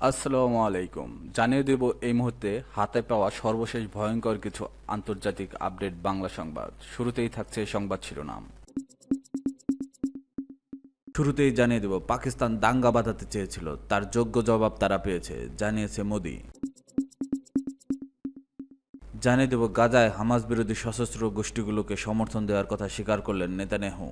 আসসালামু আলাইকুম। জানিয়ে দেব এই মুহূর্তে হাতে পাওয়া সর্বশেষ ভয়ঙ্কর কিছু আন্তর্জাতিক আপডেট বাংলা সংবাদ। শুরুতেই থাকছে সংবাদ শিরোনাম। শুরুতেই জানিয়ে দেব পাকিস্তান দাঙ্গা বাঁধাতে চেয়েছিল, তার যোগ্য জবাব তারা পেয়েছে, জানিয়েছে মোদি। জানিয়ে দেব গাজায় হামাস বিরোধী সশস্ত্র গোষ্ঠীগুলোকে সমর্থন দেওয়ার কথা স্বীকার করলেন নেতানিয়াহু।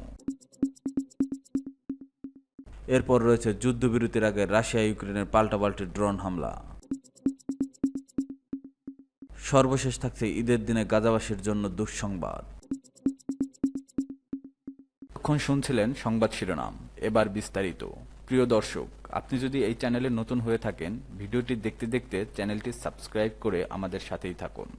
এরপর রয়েছে যুদ্ধবিরতির আগে রাশিয়া ইউক্রেনের পাল্টাপাল্টি ড্রোন হামলা। সর্বশেষ থাকছে ঈদের দিনে গাজাবাসীর জন্য দুঃসংবাদ। এখন শুনছিলেন সংবাদ শিরোনাম, এবার বিস্তারিত। প্রিয় দর্শক, আপনি যদি এই চ্যানেলে নতুন হয়ে থাকেন, ভিডিওটি দেখতে দেখতে চ্যানেলটি সাবস্ক্রাইব করে আমাদের সাথেই থাকুন।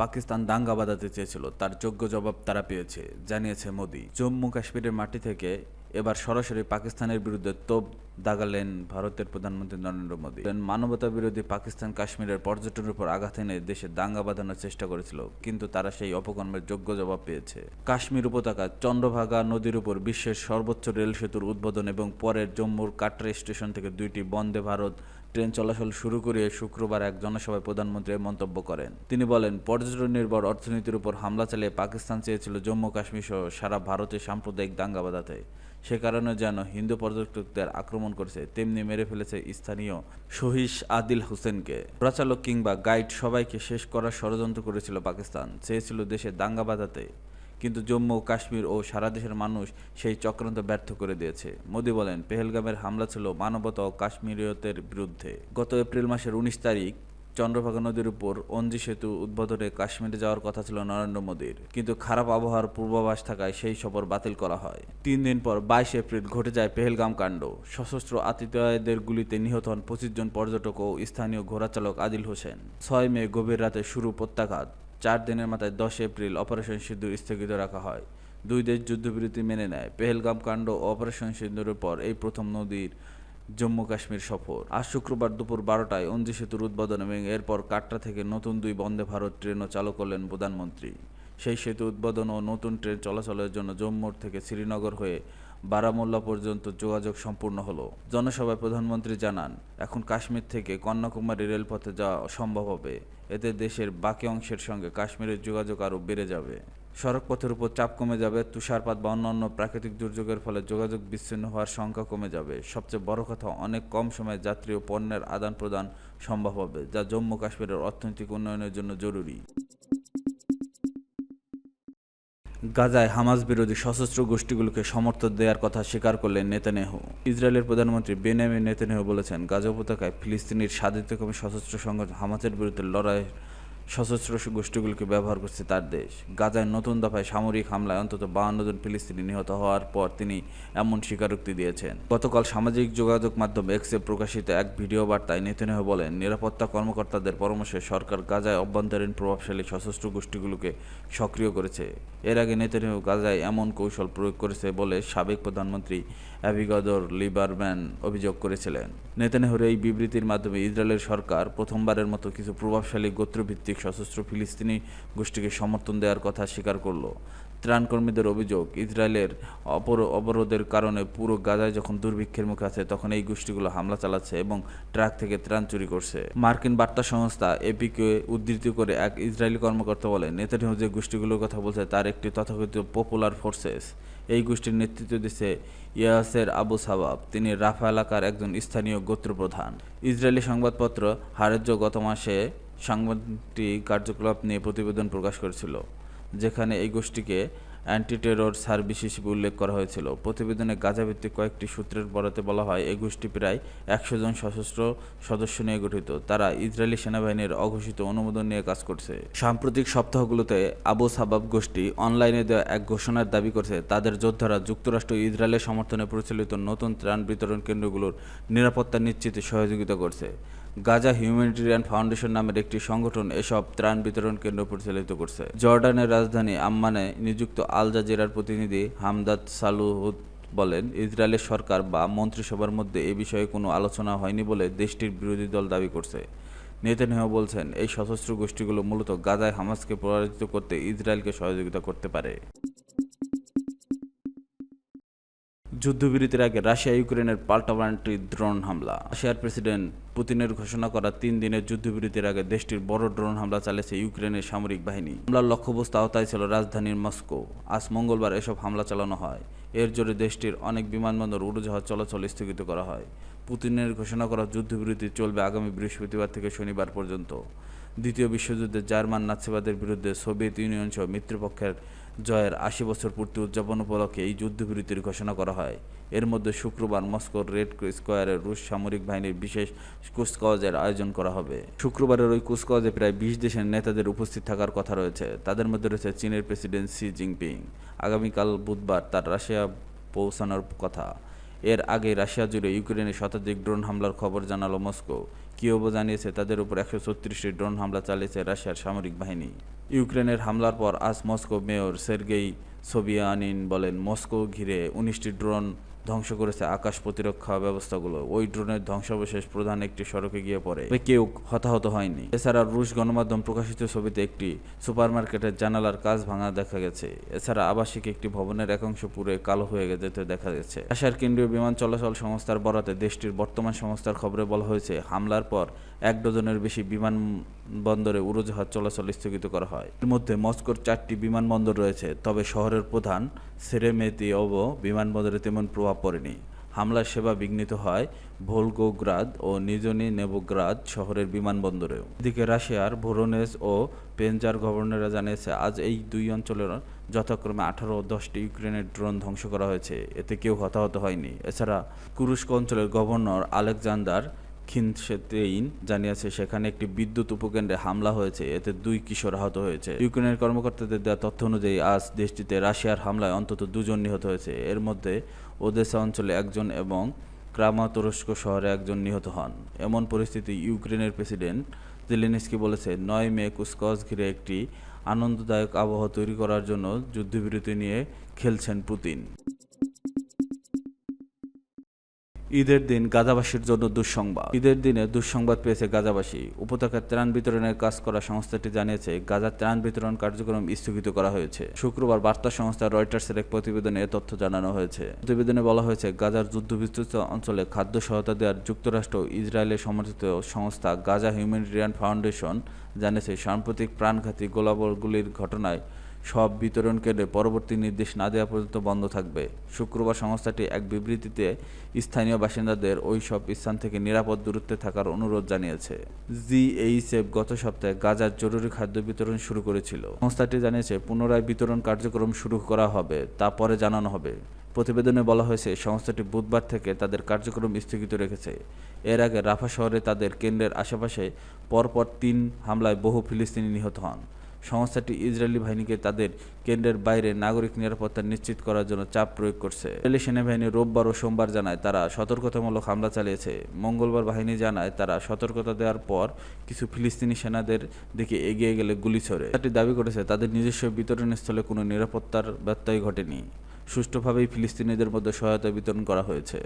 পাকিস্তান দাঙ্গা বাঁধাতে চেয়েছিল, তার যোগ্য জবাব তারা পেয়েছে, জানিয়েছে মোদি। জম্মু কাশ্মীরের মাটি থেকে এবার সরাসরি পাকিস্তানের বিরুদ্ধে তোপ দাগালেন ভারতের প্রধানমন্ত্রী নরেন্দ্র মোদী। মানবতা বিরোধী পাকিস্তান কাশ্মীরের পর্যটনের উপর আঘাত এনে দেশে দাঙ্গা বাঁধানোর চেষ্টা করেছিল, কিন্তু তারা সেই অপকর্মের যোগ্য জবাব পেয়েছে। কাশ্মীর উপত্যকা চন্দ্রভাগা নদীর উপর বিশ্বের সর্বোচ্চ রেল সেতুর উদ্বোধন এবং পরে জম্মুর কাটরা স্টেশন থেকে 2টি বন্দে ভারত ট্রেন চলাচল শুরু করে শুক্রবার এক জনসভায় প্রধানমন্ত্রী মন্তব্য করেন। তিনি বলেন, পর্যটন নির্ভর অর্থনীতির উপর হামলা চালিয়ে পাকিস্তান চেয়েছিল জম্মু কাশ্মীর সহ সারা ভারতে সাম্প্রদায়িক দাঙ্গা বাঁধাতে। সে কারণে যেন হিন্দু পর্যটকদের আক্রমণ করেছে, তেমনি মেরে ফেলেছে স্থানীয় শহীদ আদিল হোসেনকে। ঘোড়াচালক কিংবা গাইড সবাইকে শেষ করার ষড়যন্ত্র করেছিল পাকিস্তান, চেয়েছিল দেশে দাঙ্গা বাঁধাতে, কিন্তু জম্মু কাশ্মীর ও সারা দেশের মানুষ সেই চক্রান্ত ব্যর্থ করে দিয়েছে। মোদি বলেন, পেহেলগামের হামলা ছিল মানবতা ও কাশ্মীরিয়তের বিরুদ্ধে। গত এপ্রিল মাসের 19 তারিখ চন্দ্রভাগা নদীর উপর অঞ্জি সেতু উদ্বোধনে কাশ্মীরে যাওয়ার কথা ছিল নরেন্দ্র মোদীর, কিন্তু খারাপ আবহাওয়ার পূর্বাভাস থাকায় সেই সফর বাতিল করা হয়। 3 দিন পর 22 এপ্রিল ঘটে যায় পেহেলগাম কাণ্ড। সশস্ত্র আতিথেয়দের গুলিতে নিহত হন 25 জন পর্যটক ও স্থানীয় ঘোড়াচালক আদিল হোসেন। 6 মে গভীর রাতে শুরু প্রত্যাঘাত। 4 দিনের মাথায় 10 এপ্রিল অপারেশন সিঁদুর স্থগিত রাখা হয়। দুই দেশ যুদ্ধবিরতি মেনে নেয়। পেহেলগাম কাণ্ড ও অপারেশন সিঁদুরের পর এই প্রথম নদীর জম্মু কাশ্মীর সফর। আজ শুক্রবার দুপুর 12টায় অঞ্জি সেতুর উদ্বোধন এবং এরপর কাটরা থেকে নতুন 2 বন্দে ভারত ট্রেনও চালু করলেন প্রধানমন্ত্রী। সেই সেতু উদ্বোধন ও নতুন ট্রেন চলাচলের জন্য জম্মুর থেকে শ্রীনগর হয়ে বারামুল্লা পর্যন্ত যোগাযোগ সম্পূর্ণ হলো। জনসভায় প্রধানমন্ত্রী জানান, এখন কাশ্মীর থেকে কন্যাকুমারী রেলপথে যাওয়া সম্ভব হবে। এতে দেশের বাকি অংশের সঙ্গে কাশ্মীরের যোগাযোগ আরও বেড়ে যাবে। সড়কপথের উপর চাপ কমে যাবে, তুষারপাত বা অন্যান্য প্রাকৃতিক দুর্যোগের ফলে যোগাযোগ বিচ্ছিন্ন হওয়ার সংখ্যা কমে যাবে। সবচেয়ে বড় কথা, অনেক কম সময়ে যাত্রী ও পণ্যের আদান প্রদান সম্ভব হবে, যা জম্মু কাশ্মীরের অর্থনৈতিক উন্নয়নের জন্য জরুরি। গাজায় হামাস বিরোধী সশস্ত্র গোষ্ঠীগুলোকে সমর্থন দেওয়ার কথা স্বীকার করলেন নেতানিয়াহু। ইসরায়েলের প্রধানমন্ত্রী বেনিয়ামিন নেতানিয়াহু বলেছেন, গাজা উপত্যকায় ফিলিস্তিনির স্বাধীনতাকামী সশস্ত্র সংগঠন হামাসের বিরুদ্ধে লড়াই সশস্ত্র গোষ্ঠীগুলোকে ব্যবহার করছে তার দেশ। গাজায় নতুন দফায় সামরিক হামলায় অন্তত 52 জন ফিলিস্তিনি নিহত হওয়ার পর তিনি এমন স্বীকারোক্তি দিয়েছেন। গতকাল সামাজিক যোগাযোগ মাধ্যম এক্সে প্রকাশিত এক ভিডিও বার্তায় নেতানিয়াহু বলেন, নিরাপত্তা কর্মকর্তাদের পরামর্শে সরকার গাজায় অভ্যন্তরীণ প্রভাবশালী সশস্ত্র গোষ্ঠীগুলোকে সক্রিয় করেছে। এর আগে নেতানিয়াহু গাজায় এমন কৌশল প্রয়োগ করেছে বলে সাবেক প্রধানমন্ত্রী অ্যাভিগদর লিবারম্যান অভিযোগ করেছিলেন। নেতানিয়াহুর এই বিবৃতির মাধ্যমে ইসরায়েলের সরকার প্রথমবারের মতো কিছু প্রভাবশালী গোত্রভিত্তিক সশস্ত্র ফিলিস্তিনি গোষ্ঠীকে সমর্থন দেওয়ার কথা স্বীকার করল। ত্রাণকর্মীদের অভিযোগ, ইসরায়েলের অবরোধের কারণে পুরো গাজায় যখন দুর্ভিক্ষের মুখে আছে, তখন এই গোষ্ঠীগুলো হামলা চালাচ্ছে এবং ট্রাক থেকে ত্রাণ চুরি করছে। মার্কিন বার্তা সংস্থা এপিকে উদ্ধৃতি করে এক ইসরায়েলি কর্মকর্তা বলেন, নেতানিয়াহু যে গোষ্ঠীগুলোর কথা বলছে তার একটি তথাকথিত পপুলার ফোর্সেস। এই গোষ্ঠীর নেতৃত্ব দিচ্ছে ইয়াসের আবু সাবাব। তিনি রাফা এলাকার একজন স্থানীয় গোত্রপ্রধান। ইসরায়েলি সংবাদপত্র হারেজ গত মাসে সাংবাদিক কার্যকলাপ নিয়ে প্রতিবেদন প্রকাশ করেছিল, যেখানে এই গোষ্ঠীকে অ্যান্টি টেরর সার্ভিস হিসেবে উল্লেখ করা হয়েছিল। প্রতিবেদনে গাজাভিত্তিক কয়েকটি সূত্রের বরাতে বলা হয়, এই গোষ্ঠী প্রায় 100 জন সশস্ত্র সদস্য নিয়ে গঠিত। তারা ইসরায়েলি সেনাবাহিনীর অঘোষিত অনুমোদন নিয়ে কাজ করছে। সাম্প্রতিক সপ্তাহগুলোতে আবু সাবাব গোষ্ঠী অনলাইনে দেওয়া এক ঘোষণার দাবি করছে, তাদের যোদ্ধারা যুক্তরাষ্ট্র ও ইসরায়েলের সমর্থনে পরিচালিত নতুন ত্রাণ বিতরণ কেন্দ্রগুলোর নিরাপত্তা নিশ্চিতে সহযোগিতা করছে। গাজা হিউম্যানিটেরিয়ান ফাউন্ডেশন নামের একটি সংগঠন এসব ত্রাণ বিতরণ কেন্দ্র পরিচালিত করছে। জর্ডানের রাজধানী আম্মানে নিযুক্ত আল জাজিরার প্রতিনিধি হামদাদ সালুহুদ বলেন, ইসরায়েলের সরকার বা মন্ত্রিসভার মধ্যে এ বিষয়ে কোনো আলোচনা হয়নি বলে দেশটির বিরোধী দল দাবি করছে। নেতানিয়াহু বলছেন, এই সশস্ত্র গোষ্ঠীগুলো মূলত গাজায় হামাসকে পরাজিত করতে ইসরায়েলকে সহযোগিতা করতে পারে। যুদ্ধবিরতির আগে রাশিয়া ইউক্রেনের পাল্টাপাল্টি ড্রোন হামলা। রাশিয়ার প্রেসিডেন্ট পুতিনের ঘোষণা করা 3 দিনের যুদ্ধবিরতির আগে দেশটির বড় ড্রোন হামলা চালিয়েছে ইউক্রেনের সামরিক বাহিনী। হামলার লক্ষ্যবস্তু আওতায় ছিল রাজধানীর মস্কো। আজ মঙ্গলবার এসব হামলা চালানো হয়। এর জোরে দেশটির অনেক বিমানবন্দর উড়োজাহাজ চলাচল স্থগিত করা হয়। পুতিনের ঘোষণা করা যুদ্ধবিরতি চলবে আগামী বৃহস্পতিবার থেকে শনিবার পর্যন্ত। দ্বিতীয় বিশ্বযুদ্ধে জার্মান নাৎসিবাদের বিরুদ্ধে সোভিয়েত ইউনিয়ন সহ মিত্রপক্ষের জয়ের 80 বছর পূর্তি উদযাপন উপলক্ষে এই যুদ্ধবিরতির ঘোষণা করা হয়। এর মধ্যে শুক্রবার মস্কোর রেড স্কোয়ারে রুশ সামরিক বাহিনীর বিশেষ কুচকাওয়াজের আয়োজন করা হবে। শুক্রবারের ওই কুচকাওয়াজে প্রায় 20 দেশের নেতাদের উপস্থিত থাকার কথা রয়েছে। তাদের মধ্যে রয়েছে চীনের প্রেসিডেন্ট শি জিনপিং। আগামীকাল বুধবার তার রাশিয়া পৌঁছানোর কথা। এর আগে রাশিয়া জুড়ে ইউক্রেনে শতাধিক ড্রোন হামলার খবর জানালো মস্কো। কিয়েভও জানিয়েছে তাদের উপর 136টি ড্রোন হামলা চালিয়েছে রাশিয়ার সামরিক বাহিনী। ইউক্রেনের হামলার পর আজ মস্কো মেয়র সের্গেই সোবিয়ানিন বলেন, মস্কো ঘিরে 19টি ড্রোন ধ্বংস করেছে আকাশ প্রতিরক্ষা ব্যবস্থাগুলো। ওই ড্রোনের ধ্বংসাবশেষ প্রধান একটি সড়কে গিয়ে পড়ে। কেউ হতাহত হয়নি। এছাড়া রুশ গণমাধ্যম প্রকাশিত ছবিতে একটি সুপারমার্কেটের জানালার কাঁচ ভাঙা দেখা গেছে। এছাড়া আবাসিক একটি ভবনের একাংশ পুরো কালো হয়ে যেতে দেখা গেছে। রাশিয়ার কেন্দ্রীয় বিমান চলাচল সংস্থার বরাতে দেশটির বর্তমান সংস্থার খবরে বলা হয়েছে, হামলার পর 1 ডজনের বেশি বিমানবন্দরে উড়োজাহাজ চলাচল স্থগিত করা হয়। এর মধ্যে মস্কোর 4টি বিমানবন্দর রয়েছে, তবে শহরের প্রধান সেরেমেতিয়েভো বিমানবন্দরে তেমন প্রভাব পড়েনি। হামলার সেবা বিঘ্নিত হয় ভোলগোগ্রাদ ও নিজনি নেবোগ্রাদ শহরের বিমানবন্দরেও। এদিকে রাশিয়ার ভোরোনেজ ও পেনজার গভর্নররা জানিয়েছে, আজ এই দুই অঞ্চলের যথাক্রমে 18 ও 10টি ইউক্রেনের ড্রোন ধ্বংস করা হয়েছে। এতে কেউ হতাহত হয়নি। এছাড়া কুরস্ক অঞ্চলের গভর্নর আলেকজান্ডার খিনশেতেইন জানিয়েছে, সেখানে একটি বিদ্যুৎ উপকেন্দ্রে হামলা হয়েছে। এতে 2 কিশোর আহত হয়েছে। ইউক্রেনের কর্মকর্তাদের দেওয়া তথ্য অনুযায়ী আজ দেশটিতে রাশিয়ার হামলায় অন্তত 2 জন নিহত হয়েছে। এর মধ্যে ওদেসা অঞ্চলে 1 জন এবং ক্রামাতোরস্ক শহরে 1 জন নিহত হন। এমন পরিস্থিতি ইউক্রেনের প্রেসিডেন্ট জেলেনস্কি বলেছে, 9 মে কুচকাওয়াজ ঘিরে একটি আনন্দদায়ক আবহাওয়া তৈরি করার জন্য যুদ্ধবিরতি নিয়ে খেলছেন পুতিন। ঈদের দিন গাজাবাসীর জন্য দুঃসংবাদ। ঈদের দিনে দুঃসংবাদ পেয়েছে গাজাবাসী। উপত্যকায় ত্রাণ বিতরণের কাজ করা সংস্থাটি জানিয়েছে, গাজার ত্রাণ বিতরণ কার্যক্রম স্থগিত করা হয়েছে। শুক্রবার বার্তা সংস্থা রয়টার্সের এক প্রতিবেদনে এ তথ্য জানানো হয়েছে। প্রতিবেদনে বলা হয়েছে, গাজার যুদ্ধবিধ্বস্ত অঞ্চলে খাদ্য সহায়তা দেওয়ার যুক্তরাষ্ট্র ও ইসরায়েলের সমর্থিত সংস্থা গাজা হিউম্যানিটেরিয়ান ফাউন্ডেশন জানিয়েছে, সাম্প্রতিক প্রাণঘাতী গোলাগুলির ঘটনায় সব বিতরণ কেন্দ্রে পরবর্তী নির্দেশ না দেওয়া পর্যন্ত বন্ধ থাকবে। শুক্রবার সংস্থাটি এক বিবৃতিতে স্থানীয় বাসিন্দাদের ওই সব স্থান থেকে নিরাপদ দূরত্বে থাকার অনুরোধ জানিয়েছে। জিএইচএফ গত সপ্তাহে গাজার জরুরি খাদ্য বিতরণ শুরু করেছিল। সংস্থাটি জানিয়েছে, পুনরায় বিতরণ কার্যক্রম শুরু করা হবে, তা পরে জানানো হবে। প্রতিবেদনে বলা হয়েছে, সংস্থাটি বুধবার থেকে তাদের কার্যক্রম স্থগিত রেখেছে। এর আগে রাফা শহরে তাদের কেন্দ্রের আশেপাশে পরপর 3 হামলায় বহু ফিলিস্তিনি নিহত হন। সংস্থাটি ইসরায়েলি বাহিনীকে তাদের কেন্দ্রের বাইরে নাগরিক নিরাপত্তা নিশ্চিত করার জন্য চাপ প্রয়োগ করছে। ইসরায়েলি সেনাবাহিনী রোববার ও সোমবার জানায় তারা সতর্কতামূলক হামলা চালিয়েছে। মঙ্গলবার বাহিনী জানায় তারা সতর্কতা দেওয়ার পর কিছু ফিলিস্তিনি সেনাদের দিকে এগিয়ে গেলে গুলি ছোড়ে। এটি দাবি করেছে, তাদের নিজস্ব বিতরণস্থলে কোনো নিরাপত্তার ব্যত্যয় ঘটেনি। সুষ্ঠুভাবেই ফিলিস্তিনিদের মধ্যে সহায়তা বিতরণ করা হয়েছে।